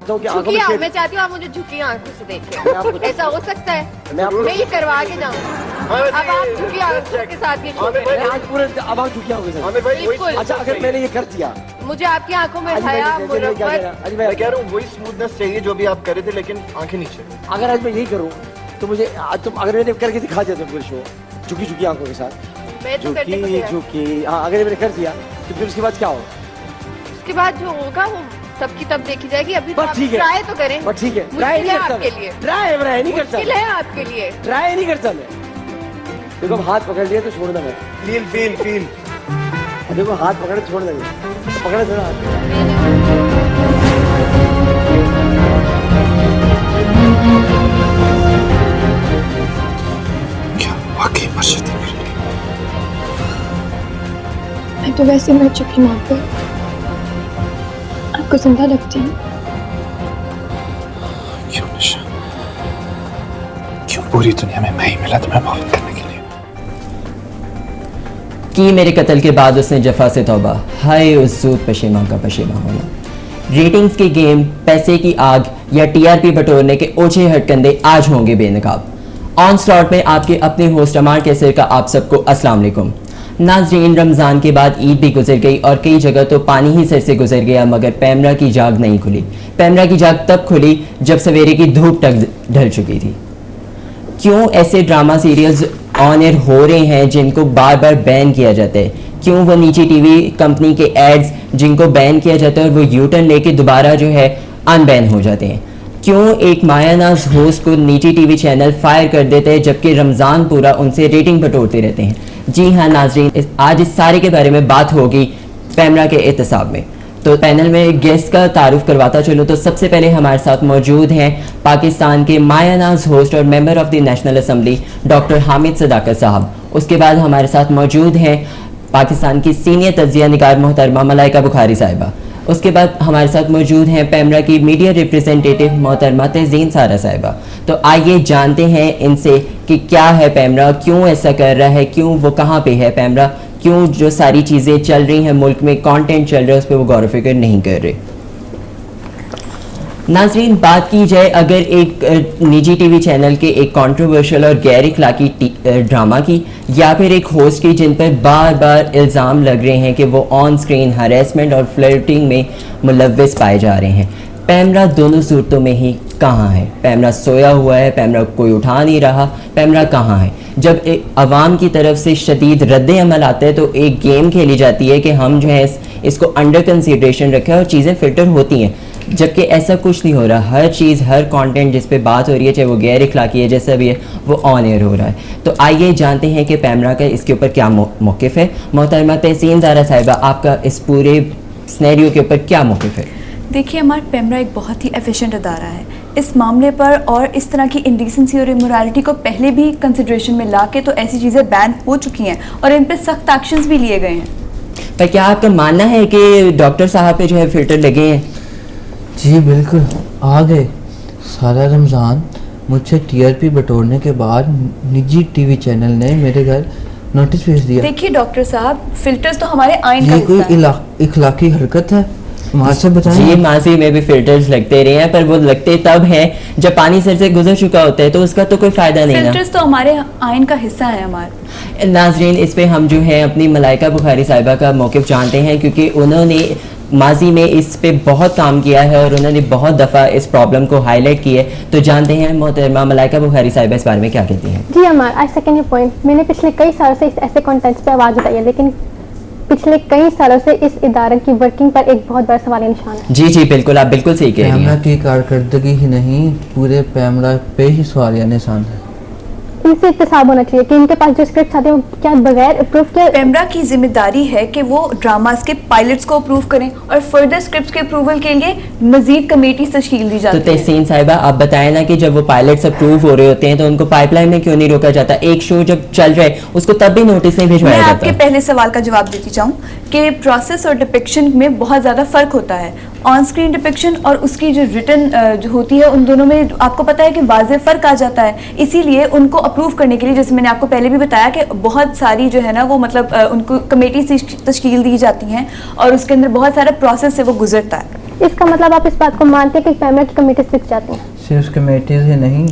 चाहता हूँ कि आंखों झुकी में मैं चाहती हूँ आप मुझे झुकी आंखों से देखें. ऐसा हो सकता है? मैं ये करवा के जाऊँ. अब आप झुकी आंखों के साथ ये शो करें. आज पूरे अब आप झुकी आंखों से. बिल्कुल. अच्छा अगर मैंने ये कर दिया, मुझे आपकी आंखों में हया, मुरब्बत. मैं कह रहा हूँ वही स्मूथनेस चाहिए जो भी आप कर रहे थे, लेकिन आंखें नीचे. अगर आज मैं यही करूँ तो मुझे तुम अगर मैंने करके दिखा दिया तुम पूरे शो झुकी झुकी आंखों के साथ, मैं तो करने को झुकी तैयार. झुकी, हाँ अगर मैंने कर दिया तो फिर उसके बाद क्या होगा? उसके बाद जो होगा वो सबकी तब देखी जाएगी. अभी तो बस आप ठीक है, ट्राई तो करें. बस ठीक है. ट्राई मुश्किल नहीं है करता आपके मैं, लिए. ट्राई नहीं करता, मुश्किल है आपके लिए. ट्राई नहीं करता मैं. देखो अब हाथ पकड़ लिया तो छोड़ना मैं. Feel feel feel. देखो हाथ पकड़े छोड़ना नहीं, पकड़े थोड़ा हाथ. क्या वाकई मर्शिद है? मैं तो वैसे मर चुकी माँ पे, आपको जिंदा लगती हूँ. क्यों निशा, क्यों पूरी दुनिया में मैं ही मिला तुम्हें मोहब्बत करने के लिए? कि मेरे कत्ल के बाद उसने जफा से तौबा, हाय उस सूद पशेमा का पशेमा होना. रेटिंग्स की गेम, पैसे की आग या टीआरपी बटोरने के ओछे हटकंडे आज होंगे बेनकाब. ऑन स्लॉट में आपके अपने होस्ट अमार कैसर का आप सबको अस्सलाम वालेकुम. नाज़रीन, रमज़ान के बाद ईद भी गुजर गई और कई जगह तो पानी ही सर से गुजर गया, मगर पैमरा की जाग नहीं खुली. पैमरा की जाग तब खुली जब सवेरे की धूप तक ढल चुकी थी. क्यों ऐसे ड्रामा सीरियल्स ऑन एयर हो रहे हैं जिनको बार बार बैन किया जाता है? क्यों वो निजी टीवी कंपनी के एड्स जिनको बैन किया जाता है और वो यू टर्न लेके दोबारा जो है अनबैन हो जाते हैं? क्यों एक मायानाज होस्ट को निजी टीवी चैनल फायर कर देते हैं जबकि रमज़ान पूरा उनसे रेटिंग बटोरते रहते हैं? जी हाँ नाजरीन, आज इस सारे के बारे में बात होगी पैमरा के एहतसाब में. तो पैनल में गेस्ट का तारुफ करवाता चलो. तो सबसे पहले हमारे साथ मौजूद हैं पाकिस्तान के मायानाज होस्ट और member of the national assembly doctor Hamid Sadaqat साहब. उसके बाद हमारे साथ मौजूद हैं पाकिस्तान की सीनियर तज्जिया निगार मोहतरमा मलाइका बुखारी साहिबा. उसके बाद हमारे साथ मौजूद हैं पैमरा की मीडिया रिप्रेजेंटेटिव मोहतरमा तहजीन सारा साहिबा. तो आइए जानते हैं इनसे कि क्या है पैमरा, क्यों ऐसा कर रहा है, क्यों वो कहाँ पे है पैमरा, क्यों जो सारी चीज़ें चल रही हैं मुल्क में, कंटेंट चल रहा है उस पर वो गौर फिक्र नहीं कर रहे. नाजरीन, बात की जाए अगर एक निजी टीवी चैनल के एक कंट्रोवर्शियल और गैर इखलाकी ड्रामा की या फिर एक होस्ट की जिन पर बार बार इल्ज़ाम लग रहे हैं कि वो ऑन स्क्रीन हरेसमेंट और फ्लर्टिंग में मुलव्वस पाए जा रहे हैं, पैमरा दोनों सूरतों में ही कहाँ है? पैमरा सोया हुआ है, पैमरा कोई उठा नहीं रहा, पैमरा कहाँ है? जब अवाम की तरफ से शदीद रद्द अमल आता है तो एक गेम खेली जाती है कि हम जो है इसको अंडर कंसिडरेशन रखें और चीज़ें फिल्टर होती हैं, जबकि ऐसा कुछ नहीं हो रहा. हर चीज़, हर कंटेंट जिस पे बात हो रही है, चाहे वो गैर इखलाकी है, जैसा भी है, वो ऑन एयर हो रहा है. तो आइए जानते हैं कि पैमरा का इसके ऊपर क्या मौक़िफ़ है. मोहतरमा तहसीन ज़ारा साहिबा, आपका इस पूरे स्नैरियो के ऊपर क्या मौक़िफ़ है? देखिए, हमारा पैमरा एक बहुत ही एफिशिएंट अदारा है. इस मामले पर और इस तरह की इंडिसेंसी और इमोरालिटी को पहले भी कंसिडरेशन में ला के तो ऐसी चीज़ें बैन हो चुकी हैं और इन पर सख्त एक्शंस भी लिए गए हैं. पर क्या आपका मानना है कि डॉक्टर साहब पे जो है फिल्टर लगे हैं? जी बिल्कुल, आ गए. सारा रमज़ान मुझसे टीआरपी बटोरने के बाद निजी टीवी चैनल ने मेरे घर नोटिस भेज दिया. देखिए डॉक्टर साहब, फिल्टर्स तो हमारे आइन का ये कोई हिस्सा है. इखलाकी हरकत है? जी, बताइए. माजी में भी फिल्टर्स लगते रहे हैं, पर वो लगते तब हैं जब पानी सर से गुजर चुका होता है, तो उसका तो कोई फायदा नहीं ना. फिल्टर्स तो हमारे आइन का हिस्सा है हमारे. नाजरीन, इस पे हम जो है अपनी मलाइका बुखारी साहिबा का मौक़िफ़ जानते हैं, क्योंकि उन्होंने माजी में इस पे बहुत काम किया है और उन्होंने बहुत दफ़ा इस प्रॉब्लम को हाईलाइट की है. तो जानते हैं मोहतरमा मलाइका बुखारी साहिबा इस बारे में क्या कहती हैं. जी अमार, आई सेकंड योर पॉइंट. मैंने पिछले कई सालों से ऐसे कंटेंट्स पे आवाज़ उठाई है, लेकिन पिछले कई सालों से इस इदारे की वर्किंग पर एक बहुत बड़ा सवाल निशान है. जी जी बिल्कुल, आप बिल्कुल सही कह रही पैमरा हैं. की कारकर्दगी ही नहीं, पूरे पैमरा पे ही सवालिया निशान है. इनसे इत्तेसाब होना चाहिए कि इनके पास जो स्क्रिप्ट आते हैं वो क्या बगैर प्रूफ के. पैमरा की जिम्मेदारी है कि वो ड्रामास के पायलट्स को अप्रूव करें और फर्दर स्क्रिप्ट्स के अप्रूवल के लिए मजीद कमेटी तश्कील दी तो जाती है. तहसीन साहिबा, आप बताएं ना कि जब वो पायलट्स अप्रूव हो रहे होते हैं तो उनको पाइपलाइन में क्यों नहीं रोका जाता? एक शो जब चल रहा है उसको तब भी नोटिस नहीं भिजवाया मैं जाता? आपके पहले सवाल का जवाब देती चाहूँ कि प्रोसेस और डिपिक्शन में बहुत ज़्यादा फ़र्क होता है. ऑन स्क्रीन डिपिक्शन और उसकी जो रिटन जो होती है, उन दोनों में आपको पता है कि वाज़ेह फ़र्क आ जाता है. इसीलिए उनको अप्रूव करने के लिए, जैसे मैंने आपको पहले भी बताया कि बहुत सारी जो है ना वो मतलब उनको कमेटी से तश्कील दी जाती हैं और उसके अंदर बहुत सारा प्रोसेस से वो गुजरता है. इसका मतलब आप इस बात को मानते हैं कि पैमरा की कमेटी बिक जाती हैं? सिर्फ कमेटी से नहीं,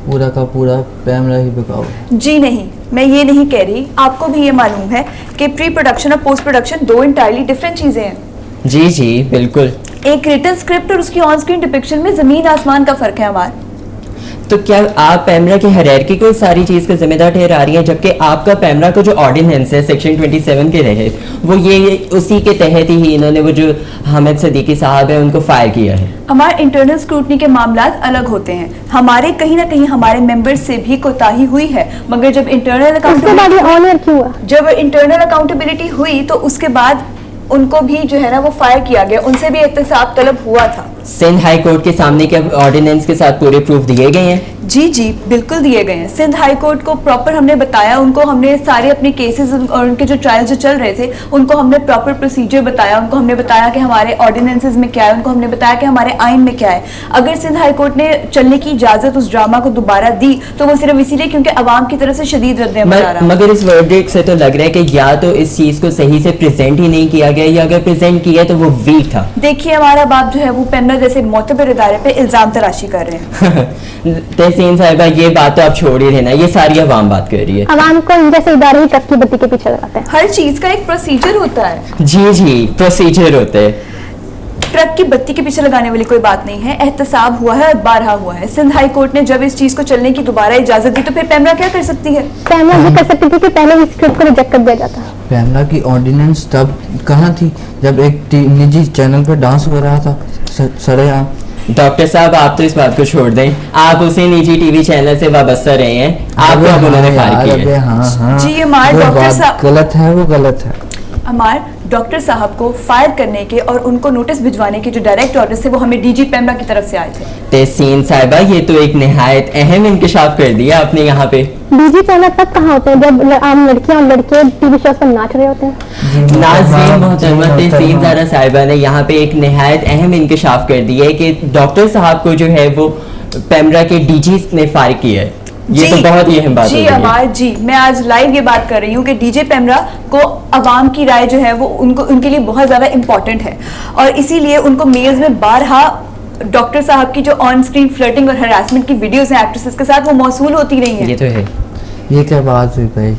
पूरा का पूरा पैमरा ही बिकाऊ है। जी नहीं, मैं ये नहीं कह रही, आपको भी ये मालूम है कि प्री प्रोडक्शन और पोस्ट प्रोडक्शन दो इंटायरली डिफरेंट चीजें हैं। जी जी बिल्कुल। एक रिटन स्क्रिप्ट और उसकी ऑन स्क्रीन डिपिक्शन में जमीन आसमान का फर्क है हमारा। तो क्या आप पैमरा की हायरार्की को सारी चीज का जिम्मेदार ठहरा रही हैं, जबकि आपका पैमरा का जो ऑर्डिनेंस है सेक्शन 27 के तहत वो ये उसी के तहत ही इन्होंने वो जो हामिद सदीकी साहब है उनको फायर किया है। हमारे इंटरनल स्क्रूटनी के मामलात अलग होते हैं, हमारे कहीं ना कहीं हमारे मेंबर्स से भी कोताही हुई है, मगर जब इंटरनल उसके बाद ये ऑन एयर क्यों हुआ? जब इंटरनल अकाउंटेबिलिटी हुई तो उसके बाद उनको भी जो है ना वो फायर किया गया, उनसे भी एहतसाब तलब हुआ था। सिंध हाई कोर्ट के सामने के ऑर्डिनेंस के साथ पूरे प्रूफ दिए गए हैं? जी जी बिल्कुल दिए गए हैं। सिंध हाई कोर्ट को प्रॉपर हमने बताया, उनको हमने सारे अपने केसेस और उनके जो ट्रायल जो चल रहे थे उनको हमने प्रॉपर प्रोसीजर बताया, उनको हमने बताया कि हमारे ऑर्डिनेंसेस में क्या है, उनको हमने बताया कि हमारे आइन में क्या है। अगर सिंध हाई कोर्ट ने चलने की इजाजत उस ड्रामा को दोबारा दी तो वो सिर्फ इसीलिए क्योंकि अवाम की तरफ से शदीद रद्द-ए-अमल आ रहा है। मगर इस वर्डिक्ट से तो लग रहा है कि या तो इस चीज को सही से प्रेजेंट ही नहीं किया गया या अगर प्रेजेंट किया तो वो वीक था। देखिए हमारा बाप जो है वो पैमरा जैसे मोतबर इदारे पे इल्जाम तराशी कर रहे हैं। तहसीन साहिबा ये बात तो आप छोड़ ही देना, ये सारी अवाम बात कर रही है। अवाम को इन जैसे इदारे ही ट्रक की बत्ती के पीछे लगाते हैं। हर चीज का एक प्रोसीजर होता है। जी जी प्रोसीजर होते हैं। ट्रक की बत्ती के पीछे लगाने वाली कोई बात नहीं है, एहतसाब हुआ है और बारहा हुआ है। सिंध हाई कोर्ट ने जब इस चीज को चलने की दोबारा इजाजत दी तो फिर पैमरा क्या कर सकती है? पैमरा ये कर सकती थी कि पहले इस स्क्रिप्ट को रिजेक्ट कर दिया जाता। पैमरा की ऑर्डिनेंस तब कहाँ थी जब एक निजी चैनल पर डांस हो रहा था सरेआम। डॉक्टर साहब आप तो इस बात को छोड़ दें, आप उसी निजी टीवी चैनल से वाबस्ता रहे हैं, आपको अब उन्होंने फायर किया है। हाँ जी हमारे डॉक्टर साहब गलत है, वो गलत है। हमारे डॉक्टर साहब को फायर करने के और उनको नोटिस भिजवाने के जो डायरेक्ट ऑर्डर थे वो हमें डीजी पैमरा की तरफ से आए थे। तहसीन साहिबा ये तो एक निहायत अहम इंकशाफ कर दिया आपने यहाँ पे। डीजी पैमरा तब कहाँ होते हैं जब आम लड़कियां और लड़के टीवी शोज पर नाच रहे होते हैं। नाज़रीन मोहतरमा तहसीन ज़ारा साहिबा ने यहाँ पे एक निहायत अहम इंकशाफ कर दिया है कि डॉक्टर साहब को जो है वो पैमरा के डीजी ने फायर किया है। ये तो बहुत ही अहम बात जी हमारे जी मैं आज लाइव ये बात कर रही हूँ कि डीजे पैमरा को अवाम की राय जो है वो उनके लिए बहुत ज़्यादा इम्पोर्टेंट है और इसीलिए उनको मेल्स में बारहा डॉक्टर साहब की जो ऑन स्क्रीन फ्लर्टिंग और हरासमेंट की वीडियोस हैं एक्ट्रेसेस के साथ वो मौसूल होती रही हैं। ये तो है। ये क्या बात हुई भाई?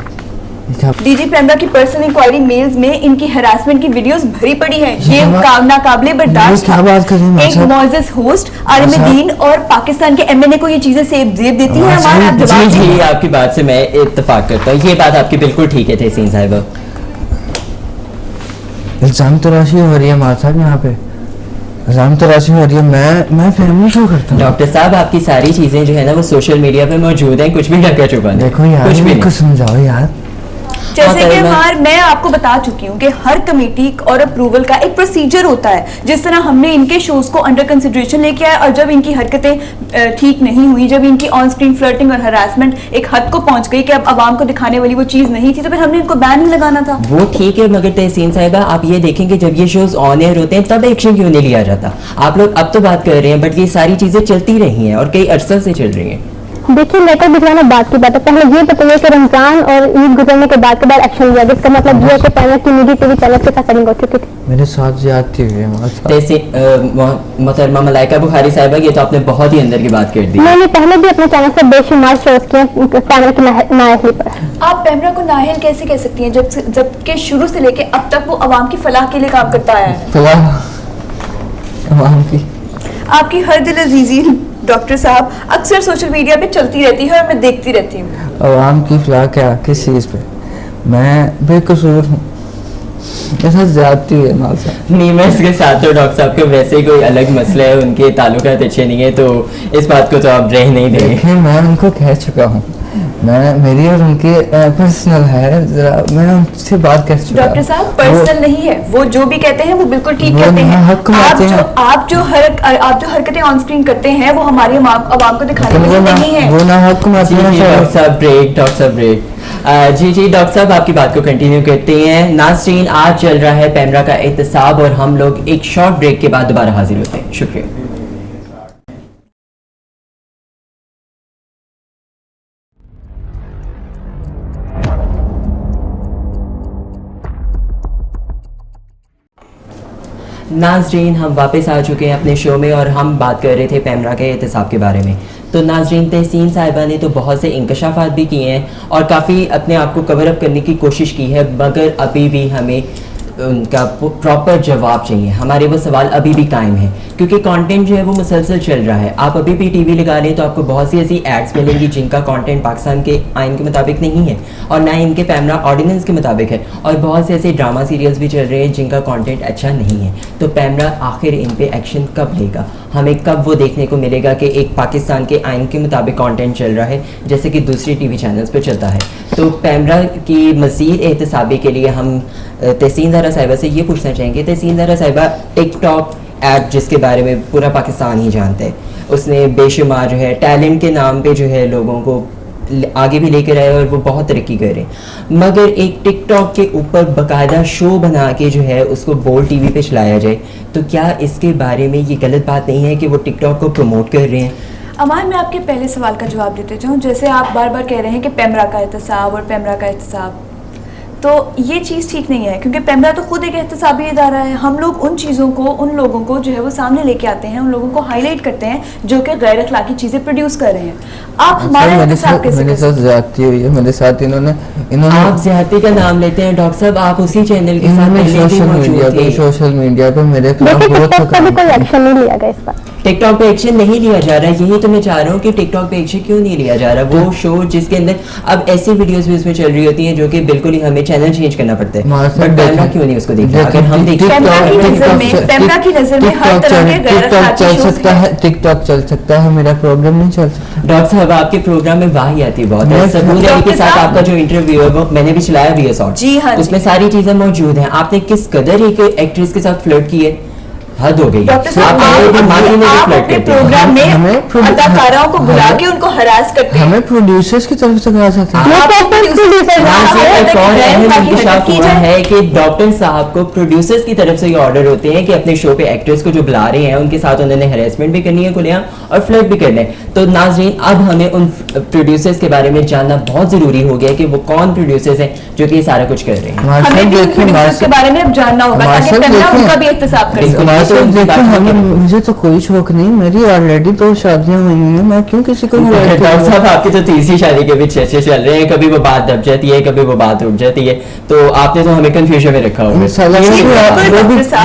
डीजी पैमरा की पर्सनल इंक्वायरी मेल्स में इनकी हरासमेंट की वीडियोस भरी पड़ी हैं। ये नाकाबिले बर्दाश्त क्या बात कर रही हैं? एक मौजूद होस्ट आलिम और पाकिस्तान के एमएनए को ये चीजें सेब देती हैं। हमारा जी जी आपकी बात से मैं इत्तेफाक करता हूँ, ये बात आपकी बिल्कुल ठीक है तहसीन साहिबा। इल्जाम तराशी हो रही है हमारे साथ यहाँ पे, इल्जाम तराशी हो रही है। मैं फैमिली शो करता हूँ। डॉक्टर साहब आपकी सारी चीजें जो है ना वो सोशल मीडिया पे मौजूद हैं, कुछ भी ढका छुपा नहीं। देखो यार कुछ भी मेरे को समझाओ यार। जैसे कि मैं आपको बता चुकी हूँ कि हर कमेटी और अप्रूवल का एक प्रोसीजर होता है। जिस तरह हमने इनके शोज को अंडर कंसिडरेशन लेके आए और जब इनकी हरकतें ठीक नहीं हुई, जब इनकी ऑन स्क्रीन फ्लर्टिंग और हरासमेंट एक हद को पहुंच गई कि अब आवाम को दिखाने वाली वो चीज नहीं थी तो फिर हमने इनको बैन ही लगाना था। वो ठीक है मगर तहसीन साहिबा आप ये देखेंगे जब ये शोज ऑन एयर होते हैं तब एक्शन क्यों नहीं लिया जाता? आप लोग अब तो बात कर रहे हैं बट ये सारी चीजें चलती रही हैं और कई अरसा से चल रही हैं। देखिए लेटर भिजवाना बात की बात है, पहले ये बताइए कि रमजान और ईद गुजरने के बाद एक्शन लिया, जिसका मतलब ये है कि पैमरा की निजी टीवी चैनल के साथ सेटिंग हो चुकी थी। मेरे साथ ज्यादती हुई है हमारे साथ। मोहतरमा मलाइका बुखारी साहिबा ये तो आपने बहुत ही अंदर की बात कर दी। मैंने पहले भी अपने चैनल से बेशुमार शोज किए पैमरा की नाअहली पर। आप पैमरा को नाअहल कैसे कह सकती हैं जबकि शुरू से लेके अब तक वो अवाम की फलाह के लिए काम करता है। फलाह अवाम की आपकी हर दिल अजीजी डॉक्टर साहब अक्सर सोशल मीडिया पे चलती रहती है और मैं देखती रहती हूँ। अवाम की फलाह क्या, किस चीज़ पे? मैं बेकसूर हूँ, ऐसा ज्यादती है हमारे साथ। नीमस के साथ तो डॉक्टर साहब के वैसे ही कोई अलग मसला है, उनके ताल्लुकात अच्छे नहीं है तो इस बात को तो आप रह नहीं देंगे। मैं उनको कह चुका हूँ, मेरी और उनकी पर्सनल है, जरा मैं उनसे बात कर चुका। डॉक्टर साहब पर्सनल नहीं है, वो जो भी कहते हैं वो बिल्कुल ठीक कहते हैं। आप जो हरकतें ऑन स्क्रीन करते हैं वो हमारी आवाम को दिखाने के लिए नहीं है। वो ना हक डॉक्टर साहब ब्रेक। जी डॉक्टर साहब आपकी बात को कंटिन्यू करते हैं। नाज़रीन आज चल रहा है पैमरा का एहतसाब और हम लोग एक शॉर्ट ब्रेक के बाद दोबारा हाजिर होते हैं। शुक्रिया। नाजरीन, हम वापस आ चुके हैं अपने शो में और हम बात कर रहे थे पैमरा के एहतसाब के बारे में। तो नाजरीन, तहसीन साहिबा ने तो बहुत से इंकशाफात भी किए हैं और काफ़ी अपने आप को कवर अप करने की कोशिश की है, मगर अभी भी हमें उनका प्रॉपर जवाब चाहिए। हमारे वो सवाल अभी भी कायम है क्योंकि कंटेंट जो है वो मुसलसल चल रहा है। आप अभी भी टीवी लगा लें तो आपको बहुत सी ऐसी एड्स मिलेंगी जिनका कंटेंट पाकिस्तान के आइन के मुताबिक नहीं है और ना इनके पैमरा ऑर्डिनेंस के मुताबिक है, और बहुत से ऐसे ड्रामा सीरियल्स भी चल रहे हैं जिनका कंटेंट अच्छा नहीं है। तो पैमरा आखिर इन पे एक्शन कब लेगा? हमें कब वो देखने को मिलेगा कि एक पाकिस्तान के आइन के मुताबिक कंटेंट चल रहा है जैसे कि दूसरी टीवी चैनल्स पे चलता है? तो पैमरा की मज़ीद एहतसाबी के लिए हम तहसीन ज़हरा साहिबा से ये पूछना चाहेंगे। तहसीन ज़हरा साहिबा, टिकटॉक ऐप जिसके बारे में पूरा पाकिस्तान ही जानता है, उसने बेशुमार जो है टैलेंट के नाम पे जो है लोगों को आगे भी लेकर आए और वो बहुत तरक्की कर रहे हैं, मगर एक टिकटॉक के ऊपर बाकायदा शो बना के जो है उसको बोल टीवी पे चलाया जाए, तो क्या इसके बारे में ये गलत बात नहीं है कि वो टिकटॉक को प्रमोट कर रहे हैं? अमान, मैं आपके पहले सवाल का जवाब देते जाऊँ। जैसे आप बार बार कह रहे हैं कि पैमरा का एहतसाब और पैमरा का एहतसाब, तो ये चीज़ ठीक नहीं है क्योंकि पैमरा तो खुद एक एहतसाबी इदारा है। हम लोग उन चीज़ों को, उन लोगों को जो है वो सामने लेके आते हैं, उन लोगों को हाईलाइट करते हैं जो कि गैर अखलाकी चीज़ें प्रोड्यूस कर रहे हैं। आप हमारे एहतसाब कैसे मेरे साथ ज्यादती हुई है, मेरे साथ इन्होंने आप ज्यादती का नाम लेते हैं डॉक्टर साहब, आप उसी चैनल के साथ सोशल मीडिया पे मेरे खिलाफ बहुत कोई एक्शन नहीं लिया गया इस पर। टिकटॉक पे एक्शन नहीं लिया जा रहा है, यही तो मैं चाह रहा हूँ कि टिकटॉक पे एक्शन क्यों नहीं लिया जा रहा। वो शो जिसके अंदर अब ऐसी वीडियोस भी उसमें चल रही होती हैं जो कि बिल्कुल ही हमें चैनल चेंज करना पड़ता है, बट पैमरा क्यों नहीं उसको देखा? अगर हम पैमरा की नज़र में हर तरह के गैर अखलाकी चल सकता है, टिकटॉक चल सकता है, मेरा प्रोग्राम नहीं चल सकता। डॉक्टर साहब, आपके प्रोग्राम में वाहियाती बहुत है। सबूर अली के साथ आपका जो इंटरव्यू है वो मैंने भी चलाया भी है शॉर्ट, जी हाँ, उसमें सारी चीजें मौजूद हैं। आपने किस कदर एक एक्ट्रेस के साथ फ्लर्ट की है, हद हो गई। डॉक्टर साहब, आप अपने प्रोग्राम में अदाकाराओं को बुला के उनको हरास करते हैं। हमें प्रोड्यूसर्स की तरफ से कहा जाता है कि डॉक्टर साहब को प्रोड्यूसर्स की तरफ से ये ऑर्डर होते हैं कि अपने शो पे एक्ट्रेस को जो बुला रहे हैं उनके साथ उन्होंने हैरेसमेंट भी करनी है खुलेआम और फ्लर्ट भी करना है। तो नाज़रीन, अब हमें उन प्रोड्यूसर्स के बारे में जानना बहुत जरूरी हो गया कि वो कौन प्रोड्यूसर्स हैं जो कि ये सारा कुछ कर रहे हैं। हमें भी प्रोड्यूसर्स के बारे में अब जानना होगा ताकि पैमरा उनका भी एहतसाब कर सके। देखिए, मुझे तो कोई शौक नहीं, मेरी ऑलरेडी 2 शादियां हुई हैं, मैं क्यों किसी को डॉक्टर साहब, आपकी तो तीसरी शादी के भी चर्चे चल रहे हैं, कभी वो बात दब जाती है, कभी वो बात रुक जाती है, तो आपने तो हमें कंफ्यूजन में रखा होगा।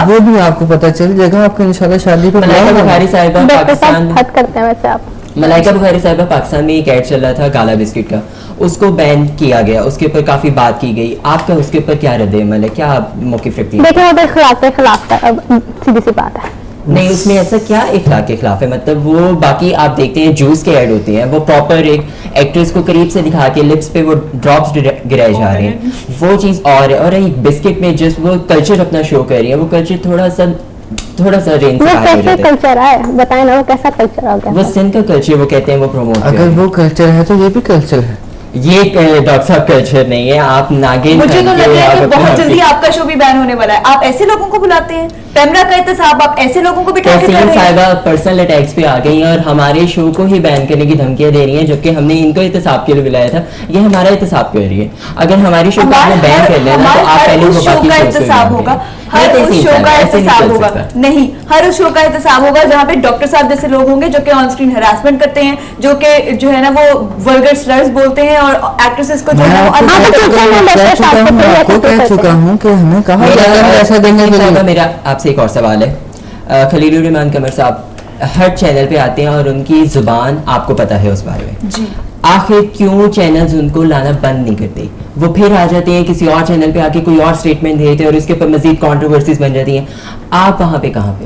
वो भी आपको पता चल जाएगा, आपको इंशाल्लाह शादी पे मलाइका बुखारी साहिबा पाकिस्तान हद करते हैं वैसे आप। मलाइका बुखारी साहिबा पाकिस्तान में एक ऐड चल रहा था काला बिस्किट का, उसको बैन किया गया, उसके ऊपर काफी बात की गई, आपका उसके ऊपर क्या रद्द अमल है, क्या आप मौक़िफ़ रखती हैं? देखिए, वो तो खिलाफ है, अब सीधी सी बात है। नहीं, उसमें ऐसा क्या इखलाक के खिलाफ है? मतलब वो बाकी आप देखते हैं जूस के ऐड होते हैं, वो प्रॉपर एक एक्ट्रेस को करीब से दिखा के लिप्स पे वो ड्रॉप्स गिराए जा रहे हैं, वो चीज़ और एक बिस्किट में जस्ट वो कल्चर अपना शो कर रही है, वो कल्चर थोड़ा सा रेंज से बाहर हो जाता है। कल्चर है, बताएं ना वो कैसा कल्चर आ गया? वो सिंध का कल्चर वो कहते हैं, वो प्रमोट कर रहे अगर हैं। वो कल्चर है तो ये भी कल्चर है। ये डॉक्टर साहब कल्चर नहीं है, आप नागिन। मुझे तो लग रहा है कि बहुत जल्दी आपका शो भी बैन होने वाला है। आप ऐसे लोगों को बुलाते हैं, पैमरा का एहतसाब, आप ऐसे लोगों को भी टारगेट कर रहे हैं। साहिबा पर्सनल अटैक्स पे आ गई हैं और हमारे शो को ही बैन करने की धमकियां दे रही हैं, जबकि हमने इनको एहतसाब के लिए बुलाया था, ये हमारा एहतसाब कर रही है। अगर हमारे शो को आपने बैन कर लेना तो आप पहले उस शो का एहतसाब होगा, हर उस शो का एहतसाब होगा, नहीं हर उस शो का एहतसाब होगा जहाँ पे डॉक्टर साहब जैसे लोग होंगे जो कि ऑन स्क्रीन हरासमेंट करते हैं, जो कि जो है ना वो वल्गर स्लर्स बोलते हैं और एक्ट्रेसेस को जो है कह चुका हूँ कि हमें कहा ऐसा देने के लिए। मेरा आपसे एक और सवाल है, खलीलुर रहमान कमर साहब हर चैनल पे आते हैं और उनकी जुबान आपको पता है उस बारे में जी, आखिर क्यों चैनल्स उनको लाना बंद नहीं करते? वो फिर आ जाते हैं किसी और चैनल पे आके कोई और स्टेटमेंट देते हैं और उसके ऊपर मजीद कंट्रोवर्सीज बन जाती हैं। आप वहाँ पे कहाँ पे,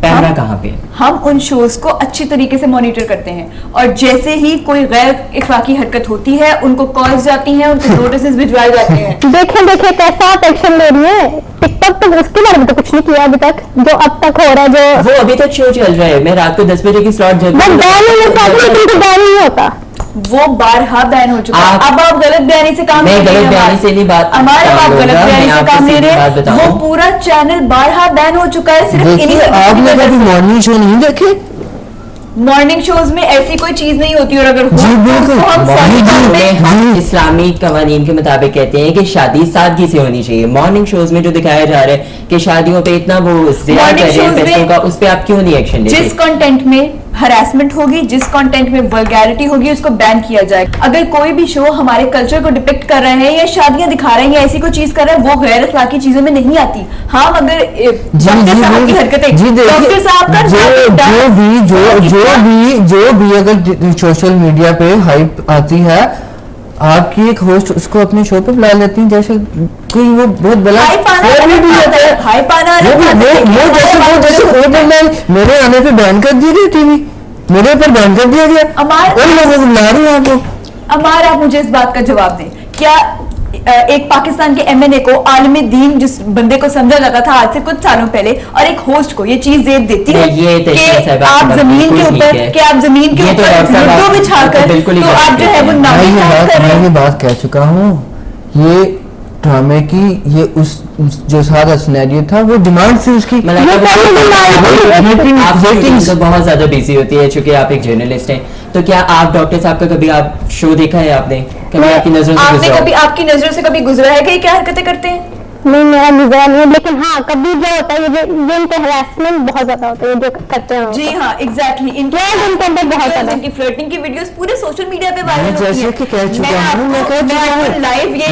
पैमरा कहाँ पे? हम उन शोज को अच्छी तरीके से मॉनिटर करते हैं और जैसे ही कोई गैर इखलाकी हरकत होती है उनको कॉल्स जाती हैं, उनको नोटिस भिजवाए जाते हैं। देखें कैसा आप एक्शन ले रही है। टिकटॉक तो उसके बारे में तो कुछ नहीं किया अभी तक, जो अब तक हो रहा है, जो वो अभी तक शो चल रहा है। मैं रात को 10 बजे की स्लॉट जब नहीं होता, वो बारहा बैन हो चुका है। अब आप गलत बयानी से काम मैं गलत बयानी से नहीं बात, हमारे आप गलत बयानी से काम ले रहे हैं। वो पूरा चैनल बारहा बैन हो चुका है, सिर्फ इन्हीं आपने कभी मॉर्निंग शो नहीं देखे? मॉर्निंग शोज में ऐसी कोई चीज नहीं होती, और अगर हो जी, बिल्कुल। तो हम मॉर्निंग सही शो बात में हम इस्लामी कवानीन के मुताबिक कहते हैं कि शादी सादगी से होनी चाहिए। मॉर्निंग शोज में जो दिखाया जा रहा है कि शादियों पे इतना वो ज़िया कर रहे हैं पैसों का, उस पे आप क्यों नहीं एक्शन लेते? जिस कंटेंट में हरासमेंट होगी, जिस कंटेंट में वल्गैरिटी होगी, उसको बैन किया जाए। अगर कोई भी शो हमारे कल्चर को डिपिक्ट कर रहे हैं या शादियां दिखा रहे हैं या ऐसी कोई चीज कर रहे हैं, वो गैर अखलाकी चीजों में नहीं आती। हम अगर डॉक्टर साहब की हरकतें, डॉक्टर साहब का जो भी अगर सोशल मीडिया पे हाइप आती है, आपकी एक होस्ट उसको अपने शो पे बुला लेती हैं, जैसे कोई वो बहुत बड़ा हाइप आना मेरे आने पे बैन कर दी गई टीवी, मेरे पर बैन कर दिया गया, उन लोगों को बुला रही हैं आपको। अमार, आप मुझे इस बात का जवाब दें, क्या एक पाकिस्तान के एमएनए को आलमी दीन जिस बंदे को समझा जाता था आज से कुछ सालों पहले, और एक होस्ट को ये चीज जेब देती है कि आप जमीन के ऊपर मुद्दों बिछा कर, तो आप जो है वो मैं ये बात कह चुका हूँ, ये ड्रामे की ये उस जो सारा सिनेरियो था वो डिमांड से उसकी तो बहुत ज्यादा बिजी होती है, चूंकि आप एक जर्नलिस्ट हैं। तो क्या आप डॉक्टर साहब का कभी आप शो देखा है आपने? कभी आपकी नजरों से आपने गुजरा? कभी आपकी नजरों से कभी गुजरा है कि ये क्या हरकतें करते हैं? नहीं, मेरा गुजरा नहीं है, लेकिन हाँ कभी जो होता है ये इन पे हरासमेंट बहुत ज्यादा होता है, जो करते हैं। जी हाँ, एग्जैक्टली। इनके अंदर बहुत ज्यादा इनकी फ्लर्टिंग की वीडियोस पूरे सोशल मीडिया पे वायरल मैं होती जैसे हैं। कि कह चुका हूँ, मैं कह चुका हूँ लाइव ये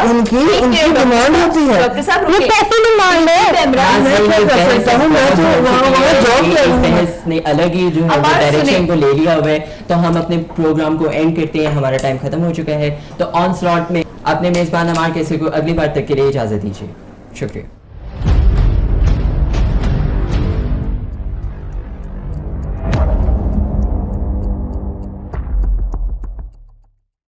उनकी डिमांड होती है। डॉक्टर साहब ये कैसी डिमांड है? बहस ने अलग ही जो है अब बात डायरेक्शन सुनिए। को ले लिया हुआ है। तो हम अपने प्रोग्राम को एंड करते हैं, हमारा टाइम खत्म हो चुका है। तो ऑन स्लॉट में अपने मेजबान अमार कैसे को अगली बार तक के लिए इजाजत दीजिए। शुक्रिया।